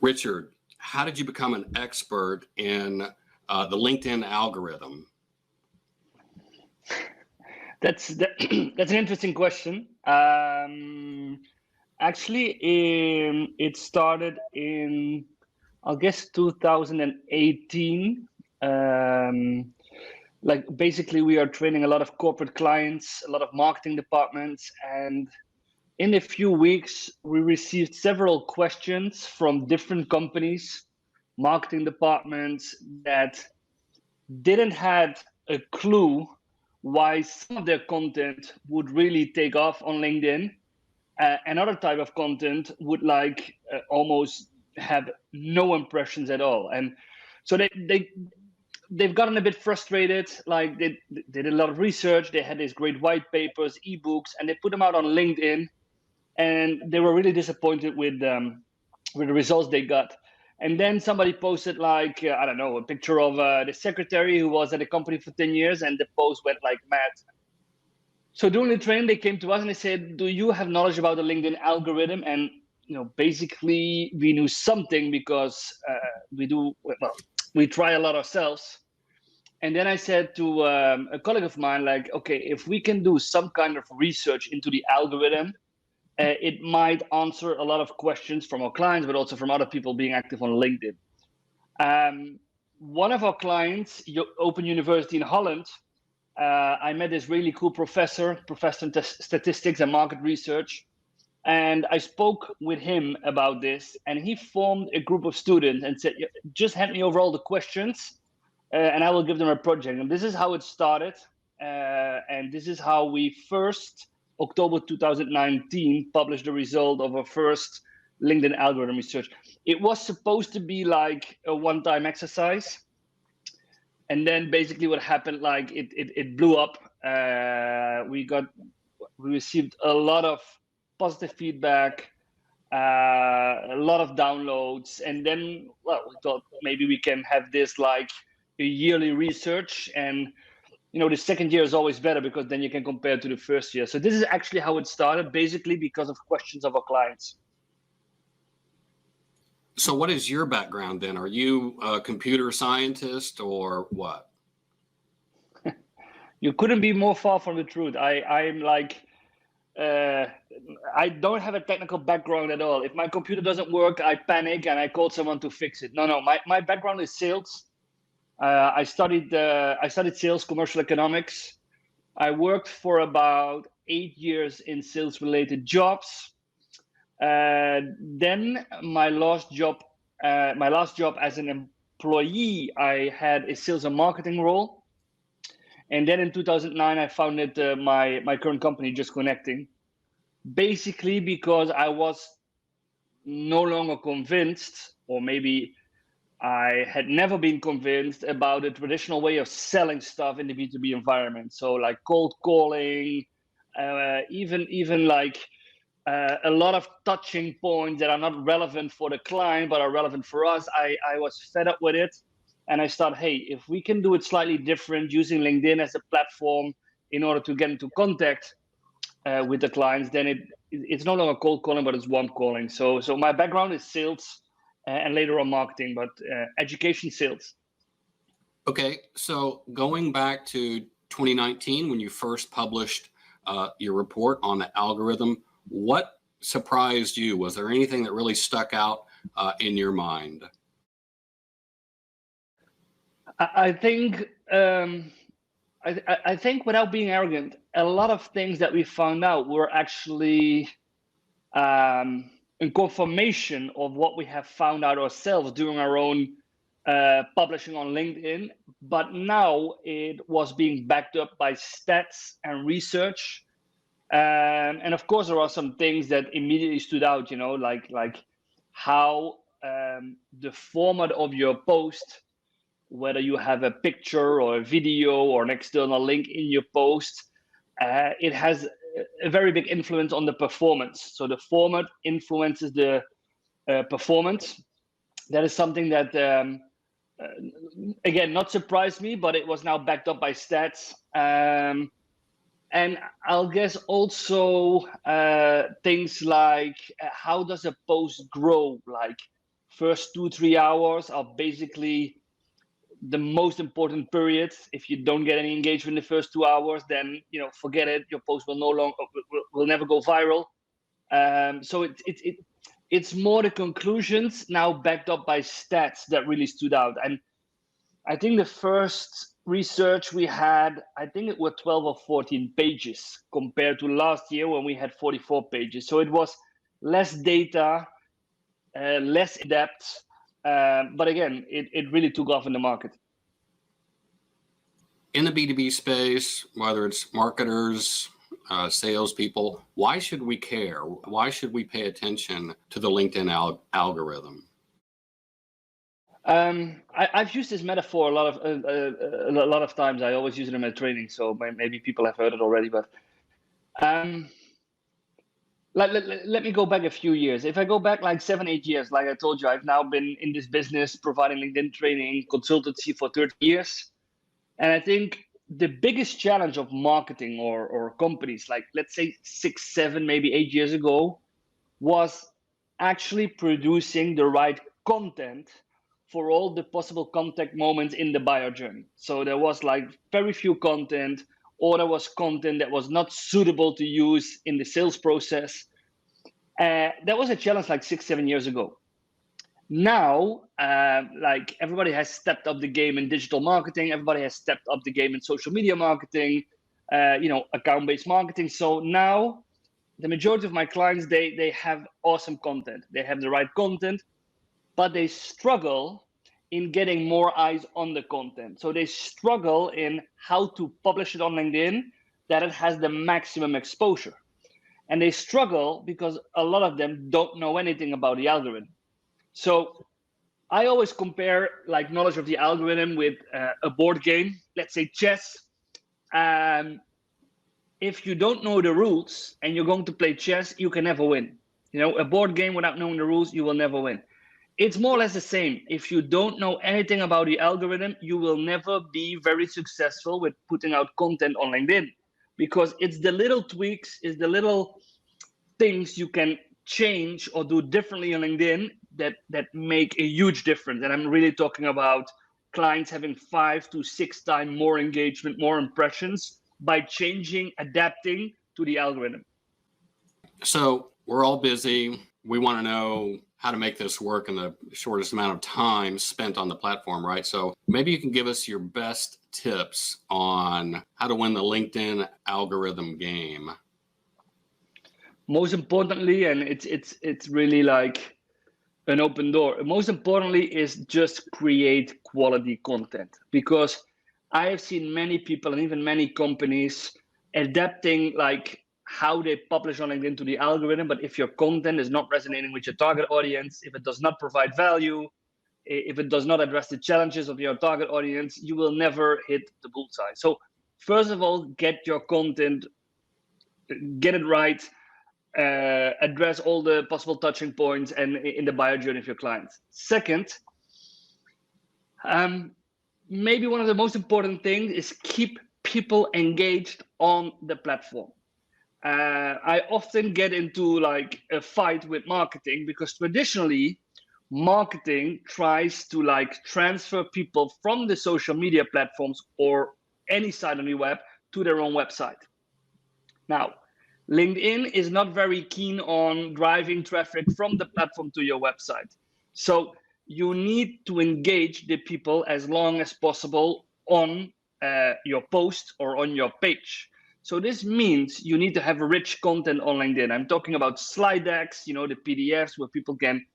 Richard, how did you become an expert in the LinkedIn algorithm? That's an interesting question. Actually, it started in, I guess, 2018. Like basically, we are training a lot of corporate clients, a lot of marketing departments, and in a few weeks, we received several questions from different companies, marketing departments that didn't had a clue why some of their content would really take off on LinkedIn. Another type of content would almost have no impressions at all. And so they've gotten a bit frustrated. Like they did a lot of research. They had these great white papers, ebooks, and they put them out on LinkedIn. And they were really disappointed with the results they got. And then somebody posted I don't know, a picture of the secretary who was at the company for 10 years, and the post went like mad. So during the training, they came to us and they said, "Do you have knowledge about the LinkedIn algorithm?" And basically, we knew something because we try a lot ourselves. And then I said to a colleague of mine, like, okay, if we can do some kind of research into the algorithm, it might answer a lot of questions from our clients, but also from other people being active on LinkedIn. One of our clients, Open University in Holland, I met this really cool professor in statistics and market research. And I spoke with him about this, and he formed a group of students and said, just hand me over all the questions and I will give them a project. And this is how it started. And this is how we first, October 2019, published the result of our first LinkedIn algorithm research. It was supposed to be like a one-time exercise. And then basically what happened, like it blew up. We received a lot of positive feedback, a lot of downloads. And then, well, we thought maybe we can have this like a yearly research. And the second year is always better because then you can compare to the first year. So this is actually how it started, basically because of questions of our clients. So what is your background then? Are you a computer scientist or what? You couldn't be more far from the truth. I'm like, I don't have a technical background at all. If my computer doesn't work, I panic and I call someone to fix it. No, my background is sales. I studied sales, commercial economics. I worked for about 8 years in sales-related jobs. Then my last job as an employee, I had a sales and marketing role. And then in 2009, I founded my current company, Just Connecting, basically because I was no longer convinced, or maybe I had never been convinced about the traditional way of selling stuff in the B2B environment. So like cold calling, even like a lot of touching points that are not relevant for the client, but are relevant for us. I was fed up with it. And I thought, hey, if we can do it slightly different using LinkedIn as a platform in order to get into contact with the clients, then it's no longer cold calling, but it's warm calling. So my background is sales and later on marketing, but education, sales. Okay, so going back to 2019, when you first published your report on the algorithm, what surprised you? Was there anything that really stuck out in your mind? I think I think without being arrogant, a lot of things that we found out were actually in confirmation of what we have found out ourselves during our own publishing on LinkedIn. But now it was being backed up by stats and research. And of course, there are some things that immediately stood out, like how the format of your post, whether you have a picture or a video or an external link in your post, it has a very big influence on the performance. So the format influences the performance. That is something that, again, not surprised me, but it was now backed up by stats. And I'll guess also things like how does a post grow? Like First 2-3 hours are basically the most important period. If you don't get any engagement in the first 2 hours, then forget it. Your post will no longer will never go viral. So it's more the conclusions now backed up by stats that really stood out. And I think the first research we had, I think it were 12 or 14 pages compared to last year when we had 44 pages. So it was less data, less in depth, but again, it really took off in the market. In the B2B space, whether it's marketers, salespeople, why should we care? Why should we pay attention to the LinkedIn algorithm? I've used this metaphor a lot of times. I always use it in my training, so maybe people have heard it already. But let me go back a few years. If I go back like 7-8 years, like I told you, I've now been in this business providing LinkedIn training consultancy for 30 years. And I think the biggest challenge of marketing or companies, like let's say 6, 7, maybe 8 years ago, was actually producing the right content for all the possible contact moments in the buyer journey. So there was like very few content, or there was content that was not suitable to use in the sales process. That was a challenge like 6, 7 years ago. Now, like everybody has stepped up the game in digital marketing. Everybody has stepped up the game in social media marketing, account-based marketing. So now the majority of my clients, they have awesome content. They have the right content, but they struggle in getting more eyes on the content. So they struggle in how to publish it on LinkedIn that it has the maximum exposure. And they struggle because a lot of them don't know anything about the algorithm. So I always compare like knowledge of the algorithm with a board game, let's say chess. If you don't know the rules and you're going to play chess, you can never win. A board game without knowing the rules, you will never win. It's more or less the same. If you don't know anything about the algorithm, you will never be very successful with putting out content on LinkedIn, because it's the little tweaks, it's the little things you can change or do differently on LinkedIn that make a huge difference. And I'm really talking about clients having 5 to 6 times more engagement, more impressions by changing, adapting to the algorithm. So we're all busy. We want to know how to make this work in the shortest amount of time spent on the platform, right? So maybe you can give us your best tips on how to win the LinkedIn algorithm game. Most importantly, and it's really like an open door. Most importantly is just create quality content, because I have seen many people and even many companies adapting like how they publish on LinkedIn to the algorithm. But if your content is not resonating with your target audience, if it does not provide value, if it does not address the challenges of your target audience, you will never hit the bullseye. So first of all, get your content, get it right, address all the possible touching points and in the buyer journey of your clients. Second, maybe one of the most important things is keep people engaged on the platform. I often get into like a fight with marketing, because traditionally marketing tries to like transfer people from the social media platforms or any site on the web to their own website. Now, LinkedIn is not very keen on driving traffic from the platform to your website. So you need to engage the people as long as possible on your post or on your page. So this means you need to have rich content on LinkedIn. I'm talking about slide decks, the PDFs where people can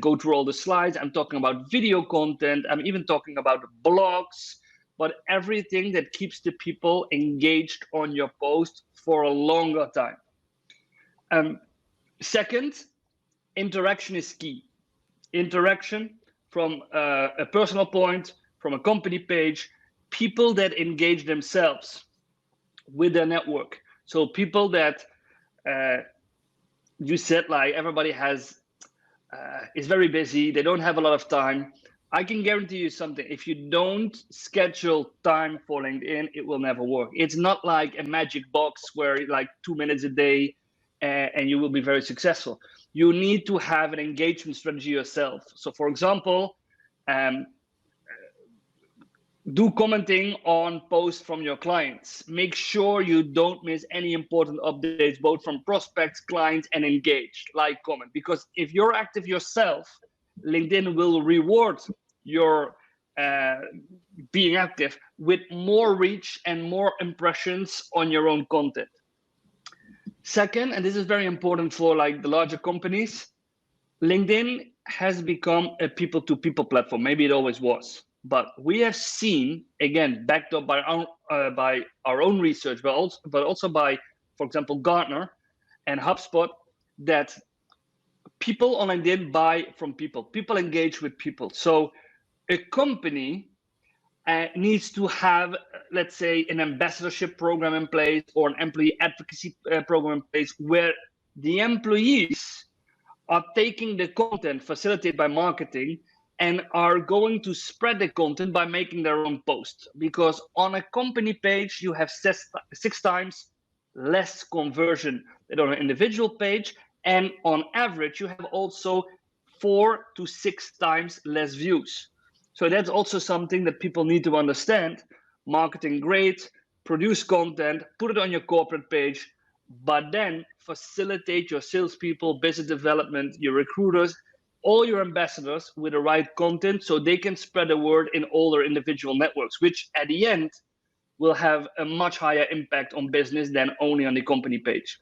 go through all the slides. I'm talking about video content. I'm even talking about blogs, but everything that keeps the people engaged on your post for a longer time. Second, interaction is key. Interaction from a personal point, from a company page, people that engage themselves with their network. So people that you said like everybody is very busy, they don't have a lot of time. I can guarantee you something. If you don't schedule time for LinkedIn, it will never work. It's not like a magic box where like 2 minutes a day and you will be very successful. you need to have an engagement strategy yourself. So for example, do commenting on posts from your clients. Make sure you don't miss any important updates, both from prospects, clients, and engage, like, comment. Because if you're active yourself, LinkedIn will reward your being active with more reach and more impressions on your own content. Second, and this is very important for like the larger companies, LinkedIn has become a people-to-people platform. Maybe it always was, but we have seen, again, backed up by our own research, but also by, for example, Gartner and HubSpot, that people on LinkedIn buy from people. People engage with people. So a company needs to have, let's say, an ambassadorship program in place or an employee advocacy program in place where the employees are taking the content facilitated by marketing and are going to spread the content by making their own post. Because on a company page, you have 6 times less conversion than on an individual page. And on average, you have also 4 to 6 times less views. So that's also something that people need to understand. Marketing great, produce content, put it on your corporate page, but then facilitate your salespeople, business development, your recruiters, all your ambassadors with the right content so they can spread the word in all their individual networks, which at the end will have a much higher impact on business than only on the company page.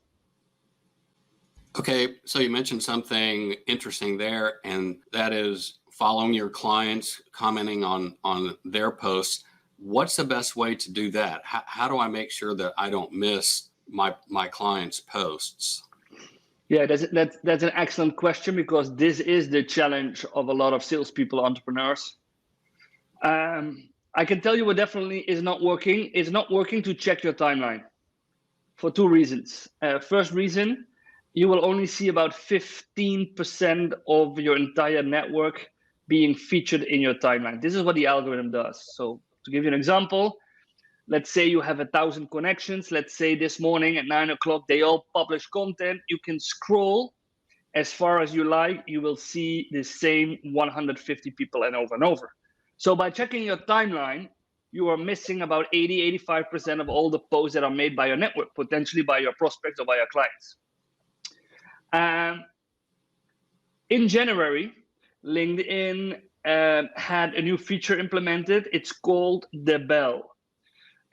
Okay, so you mentioned something interesting there, and that is following your clients, commenting on their posts. What's the best way to do that? How do I make sure that I don't miss my clients' posts? Yeah, that's an excellent question, because this is the challenge of a lot of salespeople, entrepreneurs. I can tell you what definitely is not working. It's not working to check your timeline for 2 reasons. First reason, you will only see about 15% of your entire network being featured in your timeline. This is what the algorithm does. So to give you an example, let's say you have 1,000 connections. Let's say this morning at 9 o'clock, they all publish content. You can scroll as far as you like. You will see the same 150 people and over and over. So by checking your timeline, you are missing about 80-85% of all the posts that are made by your network, potentially by your prospects or by your clients. In January, LinkedIn had a new feature implemented. It's called the bell.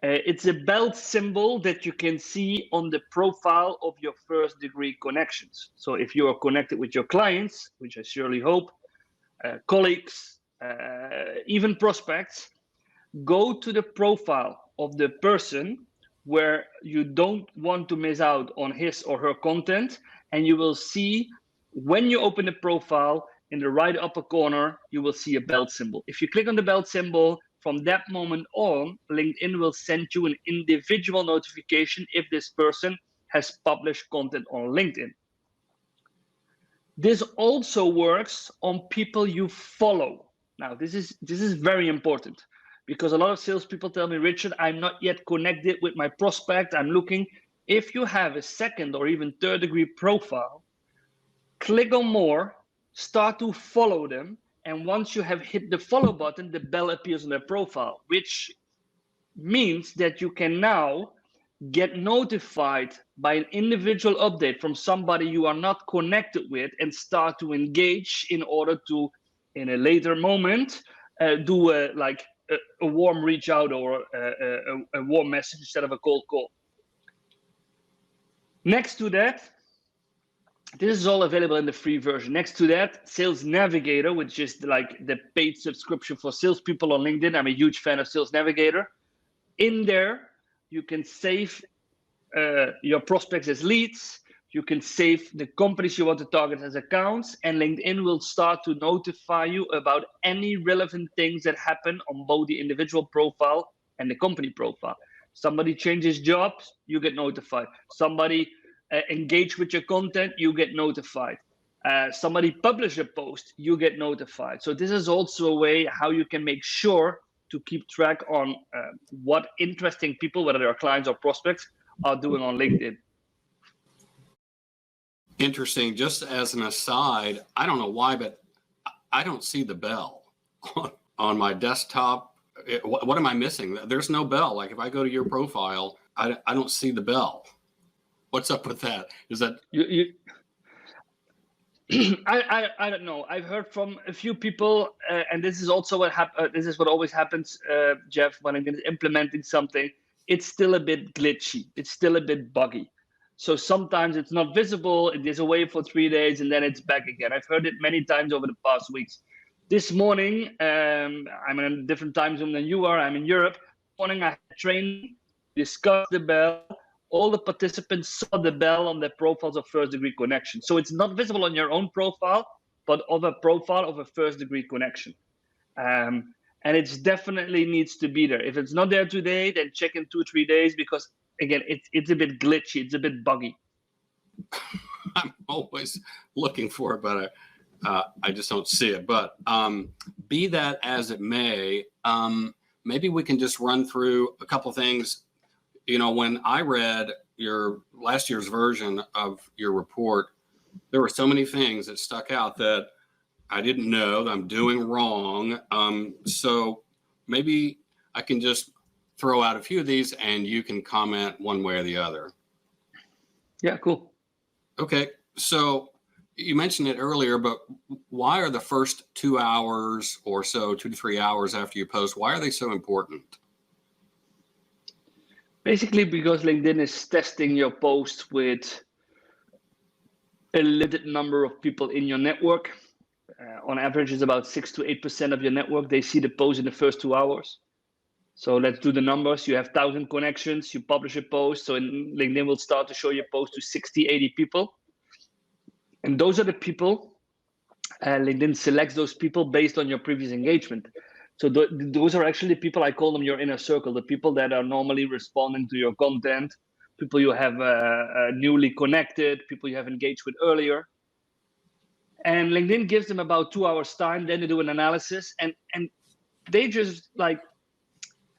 It's a belt symbol that you can see on the profile of your first degree connections. So if you are connected with your clients, which I surely hope, colleagues, even prospects, go to the profile of the person where you don't want to miss out on his or her content, and you will see, when you open the profile, in the right upper corner, you will see a belt symbol. If you click on the belt symbol, from that moment on, LinkedIn will send you an individual notification if this person has published content on LinkedIn. This also works on people you follow. Now, this is very important, because a lot of salespeople tell me, Richard, I'm not yet connected with my prospect. I'm looking. If you have a 2nd or even 3rd degree profile, click on more, start to follow them. And once you have hit the follow button, the bell appears on their profile, which means that you can now get notified by an individual update from somebody you are not connected with and start to engage in order to, in a later moment, do a warm reach out or a warm message instead of a cold call. Next to that, this is all available in the free version. Next to that, Sales Navigator, which is like the paid subscription for salespeople on LinkedIn. I'm a huge fan of Sales Navigator. In there, you can save your prospects as leads. You can save the companies you want to target as accounts, and LinkedIn will start to notify you about any relevant things that happen on both the individual profile and the company profile. Somebody changes jobs, you get notified. Somebody engage with your content, you get notified. Somebody publish a post, you get notified. So this is also a way how you can make sure to keep track on what interesting people, whether they are clients or prospects, are doing on LinkedIn. Interesting. Just as an aside, I don't know why, but I don't see the bell on my desktop. What am I missing? There's no bell. Like if I go to your profile, I don't see the bell. What's up with that? Is that You I don't know. I've heard from a few people, and this is also this is what always happens, Jeff, when I'm implementing something. It's still a bit glitchy. It's still a bit buggy. So sometimes it's not visible. It is away for 3 days, and then it's back again. I've heard it many times over the past weeks. This morning, I'm in a different time zone than you are. I'm in Europe. This morning, I had training, discussed the bell. All the participants saw the bell on their profiles of first degree connection. So it's not visible on your own profile, but of a profile of a first degree connection. And it definitely needs to be there. If it's not there today, then check in 2-3 days, because again, it's a bit glitchy, it's a bit buggy. I'm always looking for it, but I just don't see it. But be that as it may, maybe we can just run through a couple things. You know, when I read your last year's version of your report, there were so many things that stuck out that I didn't know that I'm doing wrong. So maybe I can just throw out a few of these and you can comment one way or the other. Yeah, cool. Okay. So you mentioned it earlier, but why are the first 2 hours or so, 2 to 3 hours after you post, why are they so important? Basically, because LinkedIn is testing your post with a limited number of people in your network. On average, it's about 6 to 8% of your network. They see the post in the first 2 hours. So let's do the numbers. You have 1,000 connections, you publish a post. So LinkedIn will start to show your post to 60, 80 people. And those are the people, LinkedIn selects those people based on your previous engagement. So those are actually people, I call them your inner circle, the people that are normally responding to your content, people you have newly connected, people you have engaged with earlier. And LinkedIn gives them about 2 hours time, then they do an analysis, and they just like,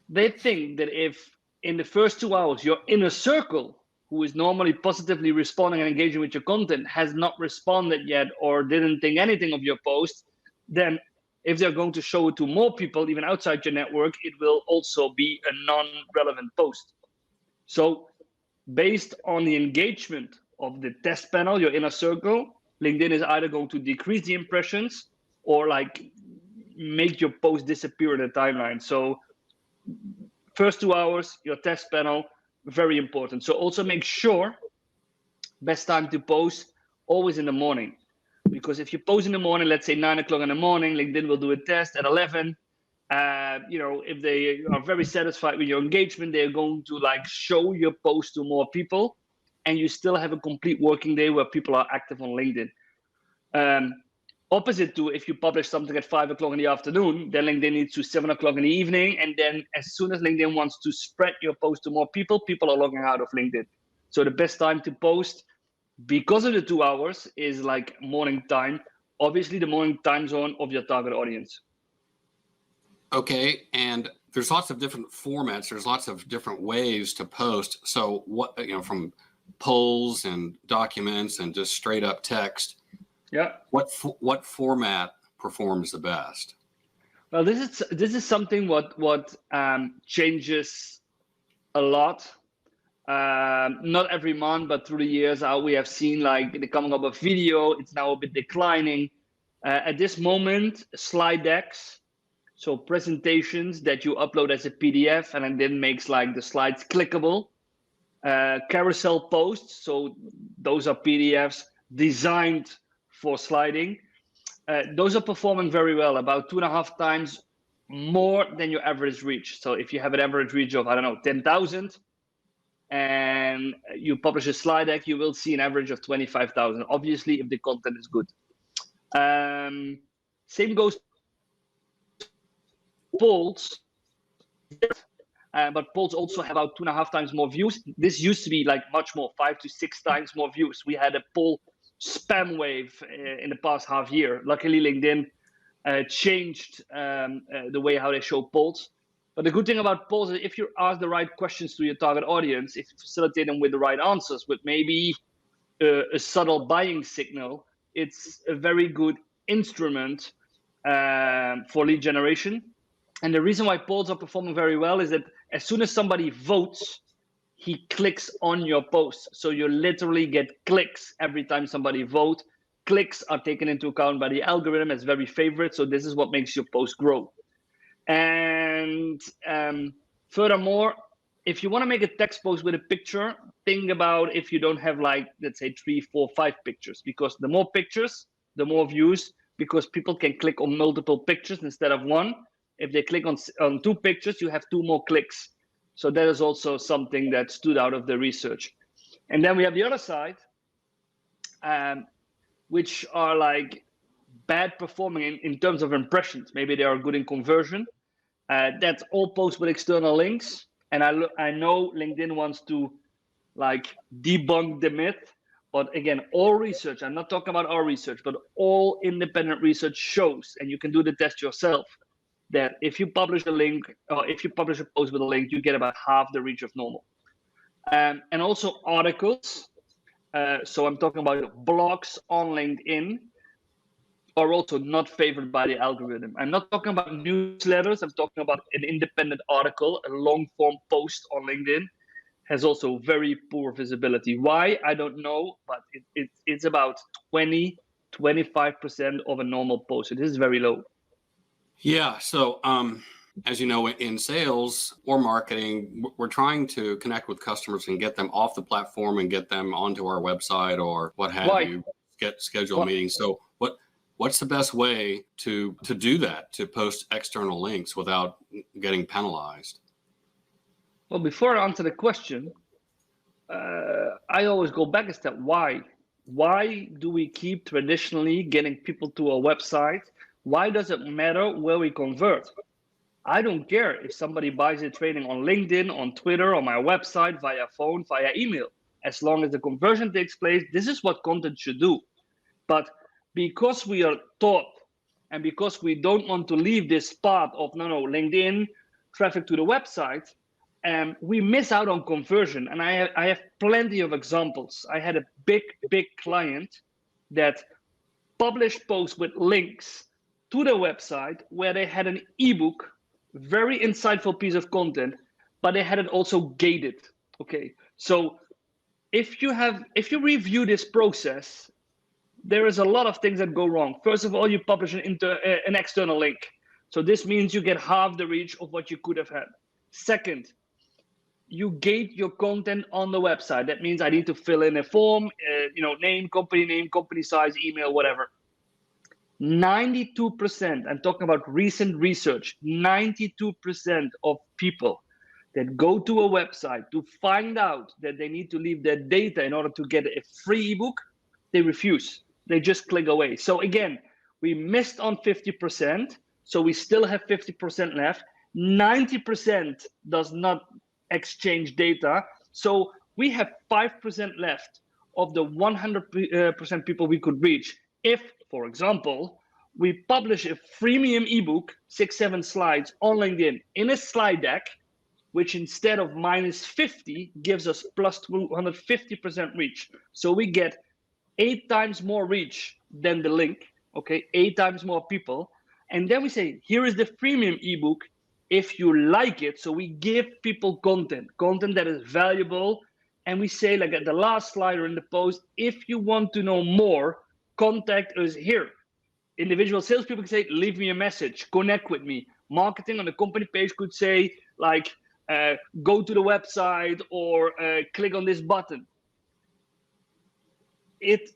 they think that if in the first 2 hours your inner circle, who is normally positively responding and engaging with your content, has not responded yet or didn't think anything of your post, then if they're going to show it to more people, even outside your network, it will also be a non-relevant post. So based on the engagement of the test panel, your inner circle, LinkedIn is either going to decrease the impressions or like make your post disappear in the timeline. So first 2 hours, your test panel, very important. So also make sure, best time to post, always in the morning. Because if you post in the morning, let's say 9 o'clock in the morning, LinkedIn will do a test at 11. If they are very satisfied with your engagement, they're going to like show your post to more people, and you still have a complete working day where people are active on LinkedIn. Opposite to if you publish something at 5 o'clock in the afternoon, then LinkedIn needs to 7 o'clock in the evening. And then as soon as LinkedIn wants to spread your post to more people, people are logging out of LinkedIn. So the best time to post, because of the 2 hours, is like morning time, obviously the morning time zone of your target audience. Okay. And there's lots of different formats. There's lots of different ways to post. So what, from polls and documents and just straight up text. Yeah. What format performs the best? Well, this is something what changes a lot. Not every month, but through the years, how we have seen like the coming up of video, it's now a bit declining. At this moment, slide decks, so presentations that you upload as a PDF and then makes like the slides clickable. Carousel posts, so those are PDFs designed for sliding. Those are performing very well, about 2.5 times more than your average reach. So if you have an average reach of, 10,000, and you publish a slide deck, you will see an average of 25,000. Obviously, if the content is good. Same goes to polls. But polls also have about 2.5 times more views. This used to be like much more, 5 to 6 times more views. We had a poll spam wave in the past half year. Luckily, LinkedIn changed the way how they show polls. But the good thing about polls is if you ask the right questions to your target audience, if you facilitate them with the right answers, with maybe a subtle buying signal, it's a very good instrument for lead generation. And the reason why polls are performing very well is that as soon as somebody votes, he clicks on your post. So you literally get clicks every time somebody votes. Clicks are taken into account by the algorithm as very favorite. So this is what makes your post grow. And furthermore, if you want to make a text post with a picture, think about if you don't have, like, let's say 3, 4, 5 pictures, because the more pictures, the more views, because people can click on multiple pictures instead of one. If they click on 2 pictures, you have 2 more clicks. So that is also something that stood out of the research. And then we have the other side, which are like bad performing in terms of impressions. Maybe they are good in conversion. That's all posts with external links. And I know LinkedIn wants to like debunk the myth, but again, all research, I'm not talking about our research, but all independent research shows, and you can do the test yourself, that if you publish a link, or if you publish a post with a link, you get about half the reach of normal. And also articles. So I'm talking about blogs on LinkedIn are also not favored by the algorithm. I'm not talking about newsletters. I'm talking about an independent article, a long form post on LinkedIn has also very poor visibility. Why? I don't know, but it's about 20-25% of a normal post. It is very low. Yeah. So, as you know, in sales or marketing, we're trying to connect with customers and get them off the platform and get them onto our website or what have you, schedule meetings. So what's the best way to do that, to post external links without getting penalized? Well, before I answer the question, I always go back a step. Why? Why do we keep traditionally getting people to a website? Why does it matter where we convert? I don't care if somebody buys a training on LinkedIn, on Twitter, on my website, via phone, via email. As long as the conversion takes place, this is what content should do. But because we are taught, and because we don't want to leave this path of LinkedIn, traffic to the website, we miss out on conversion. And I have plenty of examples. I had a big client that published posts with links to the website where they had an ebook, very insightful piece of content, but they had it also gated. Okay, so if you review this process, there is a lot of things that go wrong. First of all, you publish an external link. So this means you get half the reach of what you could have had. Second, you gate your content on the website. That means I need to fill in a form, name, company size, email, whatever. 92%, I'm talking about recent research, 92% of people that go to a website to find out that they need to leave their data in order to get a free ebook, they refuse. They just click away. So again, we missed on 50%, so we still have 50% left. 90% does not exchange data. So we have 5% left of the 100% people we could reach. If, for example, we publish a freemium ebook, 6-7 slides on LinkedIn in a slide deck, which instead of -50 gives us plus 250% reach. So we get 8 times more reach than the link, okay, 8 times more people. And then we say, here is the freemium ebook if you like it. So we give people content that is valuable. And we say, like at the last slide or in the post, if you want to know more, contact us here. Individual salespeople can say, leave me a message, connect with me. Marketing on the company page could say, like, go to the website or click on this button.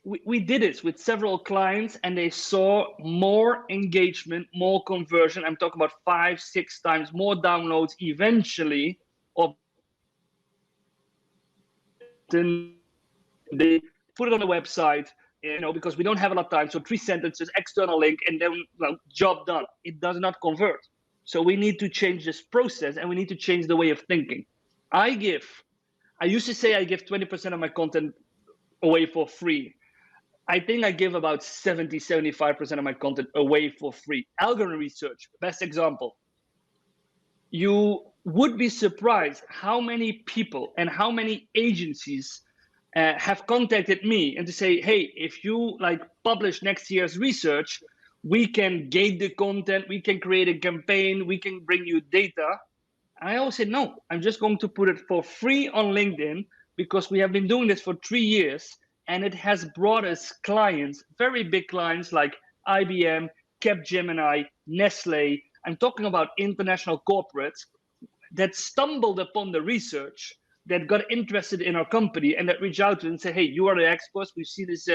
We did this with several clients and they saw more engagement, more conversion. I'm talking about 5-6 times more downloads eventually of they put it on the website, because we don't have a lot of time. So 3 sentences, external link, and then job done. It does not convert. So we need to change this process and we need to change the way of thinking. I used to say I give 20% of my content away for free. I think I give about 70-75% of my content away for free. Algorithm research, best example. You would be surprised how many people and how many agencies have contacted me and to say, hey, if you like publish next year's research, we can gate the content, we can create a campaign, we can bring you data. And I always said, no, I'm just going to put it for free on LinkedIn because we have been doing this for 3 years and it has brought us clients, very big clients like IBM, Capgemini, Nestle. I'm talking about international corporates that stumbled upon the research, that got interested in our company and that reached out to us and say, hey, you are the experts. We've seen this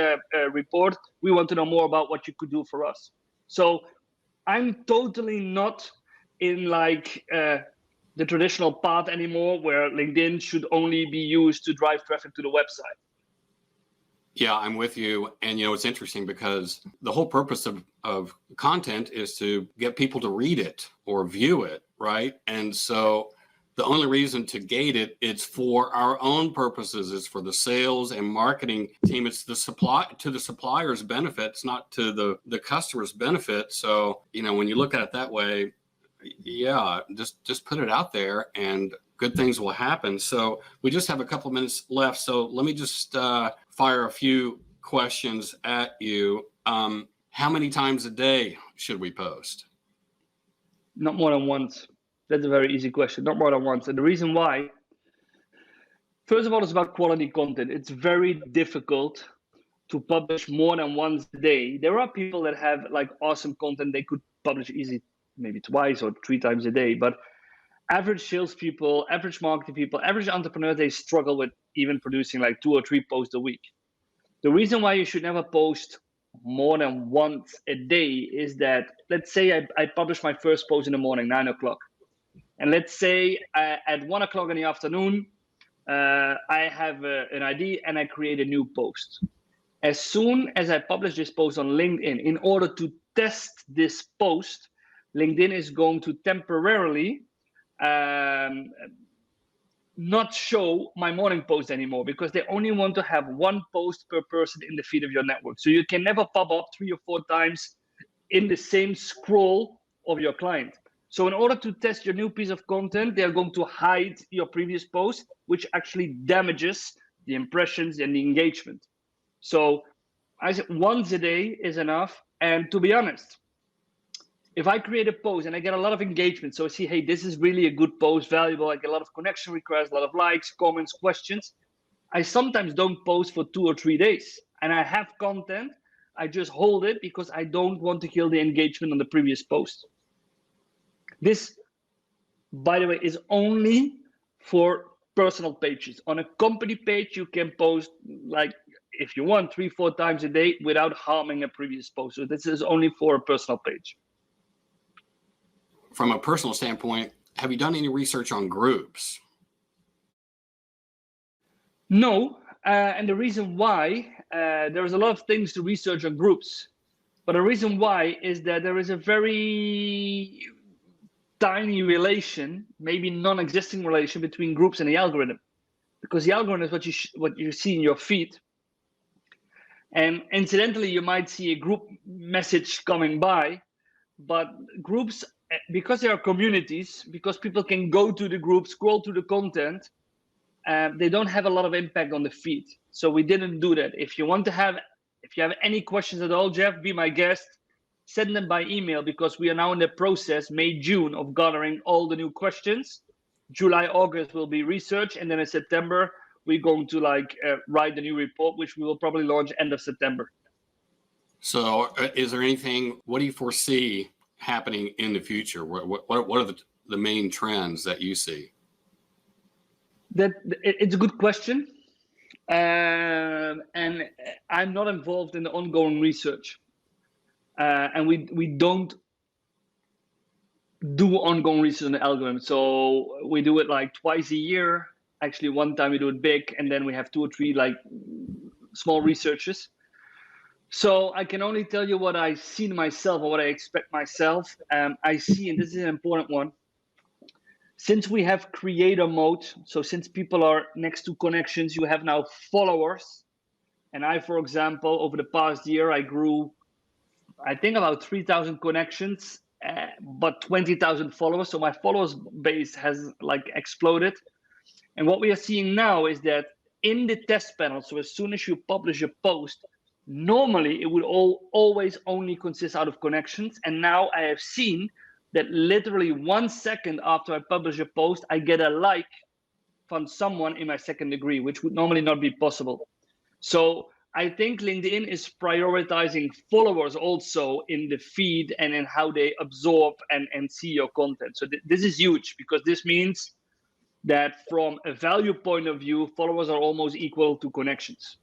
report. We want to know more about what you could do for us. So I'm totally not in like the traditional path anymore where LinkedIn should only be used to drive traffic to the website. Yeah, I'm with you. And, you know, it's interesting because the whole purpose of content is to get people to read it or view it, right? And so the only reason to gate it, it's for our own purposes. It's for the sales and marketing team. It's the supplier's benefit. It's not to the customer's benefit. So, you know, when you look at it that way, yeah, just put it out there and good things will happen. So we just have a couple of minutes left. So let me just fire a few questions at you. How many times a day should we post? Not more than once. That's a very easy question. Not more than once. And the reason why, first of all, it's about quality content. It's very difficult to publish more than once a day. There are people that have like awesome content. They could publish easy, maybe twice or 3 times a day. But average salespeople, average marketing people, average entrepreneurs, they struggle with even producing like 2 or 3 posts a week. The reason why you should never post more than once a day is that, let's say I publish my first post in the morning, 9 o'clock. And let's say at 1 o'clock in the afternoon, I have an idea and I create a new post. As soon as I publish this post on LinkedIn, in order to test this post, LinkedIn is going to temporarily not show my morning post anymore because they only want to have 1 post per person in the feed of your network. So you can never pop up 3 or 4 times in the same scroll of your client. So in order to test your new piece of content, they're going to hide your previous post, which actually damages the impressions and the engagement. So I said once a day is enough. And to be honest, if I create a post and I get a lot of engagement, so I see, hey, this is really a good post, valuable, I get a lot of connection requests, a lot of likes, comments, questions, I sometimes don't post for 2 or 3 days. And I have content, I just hold it because I don't want to kill the engagement on the previous post. This, by the way, is only for personal pages. On a company page, you can post like, if you want, 3, 4 times a day without harming a previous post. So this is only for a personal page. From a personal standpoint, have you done any research on groups? No, and the reason why, there's a lot of things to research on groups, but the reason why is that there is a very tiny relation, maybe non-existing relation between groups and the algorithm, because the algorithm is what you see in your feed. And incidentally, you might see a group message coming by, but groups, because they are communities, because people can go to the group, scroll through the content, they don't have a lot of impact on the feed. So we didn't do that. If you have any questions at all, Jeff, be my guest. Send them by email because we are now in the process, May, June, of gathering all the new questions. July, August will be research, and then in September we're going to write the new report, which we will probably launch end of September. So, is there anything? What do you foresee happening in the future? What are the main trends that you see? It's a good question, and I'm not involved in the ongoing research. And we don't do ongoing research on the algorithm. So we do it like twice a year. Actually, one time we do it big, and then we have 2 or 3 like small researches. So I can only tell you what I see myself or what I expect myself. I see, and this is an important one, since we have creator mode, so since people are next to connections, you have now followers. And I, for example, over the past year, I grew, I think about 3,000 connections, but 20,000 followers. So my followers base has like exploded. And what we are seeing now is that in the test panel, so as soon as you publish a post, normally it would always only consist out of connections. And now I have seen that literally 1 second after I publish a post, I get a like from someone in my second degree, which would normally not be possible. So I think LinkedIn is prioritizing followers also in the feed and in how they absorb and see your content. So this is huge, because this means that from a value point of view, followers are almost equal to connections.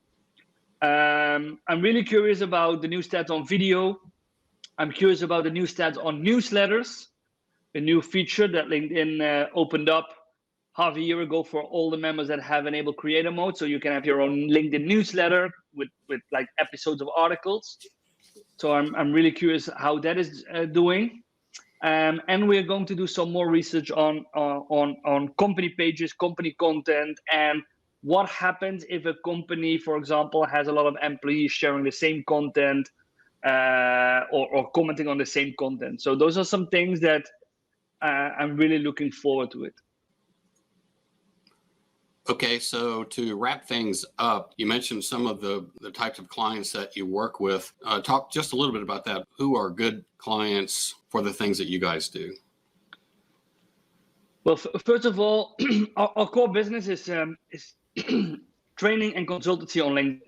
I'm really curious about the new stats on video. I'm curious about the new stats on newsletters, a new feature that LinkedIn opened up half a year ago for all the members that have enabled creator mode. So you can have your own LinkedIn newsletter with like episodes of articles. So I'm really curious how that is doing. And we're going to do some more research on company pages, company content, and what happens if a company, for example, has a lot of employees sharing the same content or commenting on the same content. So those are some things that I'm really looking forward to it. Okay, so to wrap things up, you mentioned some of the types of clients that you work with. Talk just a little bit about that. Who are good clients for the things that you guys do? Well, first of all, our core business is training and consultancy on LinkedIn.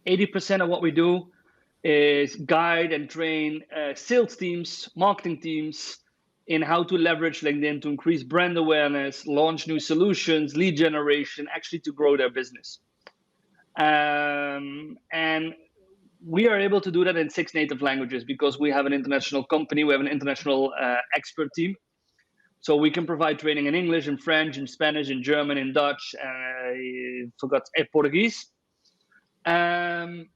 80% of what we do is guide and train sales teams, marketing teams in how to leverage LinkedIn to increase brand awareness, launch new solutions, lead generation, actually to grow their business. And we are able to do that in 6 native languages because we have an international company, we have an international expert team. So we can provide training in English, in French, in Spanish, in German, in Dutch, I forgot Portuguese. And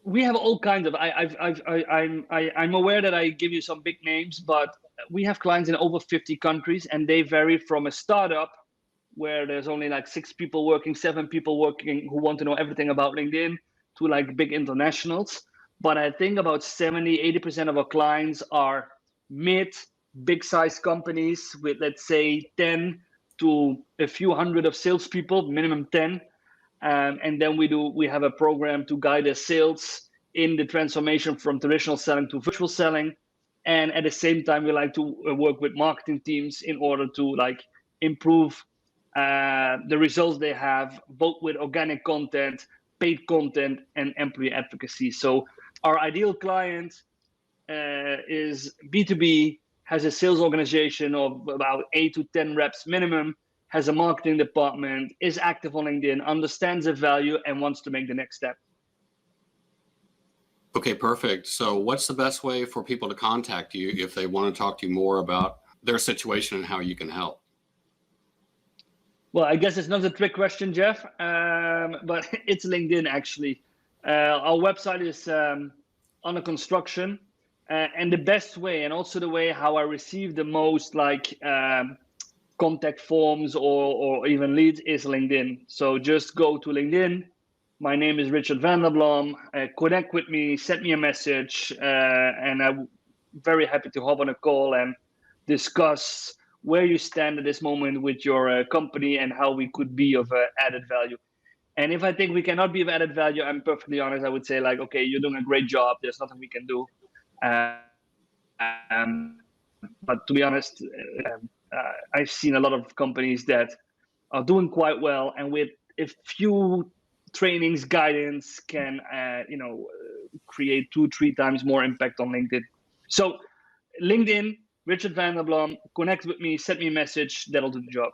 we have all kinds of. I'm aware that I give you some big names, but we have clients in over 50 countries, and they vary from a startup where there's only like 6 people working, 7 people working who want to know everything about LinkedIn, to like big internationals. But I think about 70-80% of our clients are big size companies with, let's say, 10 to a few hundred of salespeople, minimum 10. And then we have a program to guide their sales in the transformation from traditional selling to virtual selling. And at the same time, we like to work with marketing teams in order to like improve the results they have, both with organic content, paid content, and employee advocacy. So our ideal client is B2B, has a sales organization of about 8 to 10 reps minimum, has a marketing department, is active on LinkedIn, understands the value, and wants to make the next step. Okay, perfect. So what's the best way for people to contact you if they want to talk to you more about their situation and how you can help? Well, I guess it's not a trick question, Jeff, but it's LinkedIn, actually. Our website is under construction. And the best way, and also the way how I receive the most like contact forms or even leads, is LinkedIn. So just go to LinkedIn. My name is Richard van der Blom. Connect with me, send me a message, and I'm very happy to hop on a call and discuss where you stand at this moment with your company and how we could be of added value. And if I think we cannot be of added value, I'm perfectly honest. I would say like, okay, you're doing a great job. There's nothing we can do. But to be honest, I've seen a lot of companies that are doing quite well, and with a few trainings, guidance can create 2-3 times more impact on LinkedIn. So LinkedIn, Richard van der Blom, connect with me, send me a message, that'll do the job.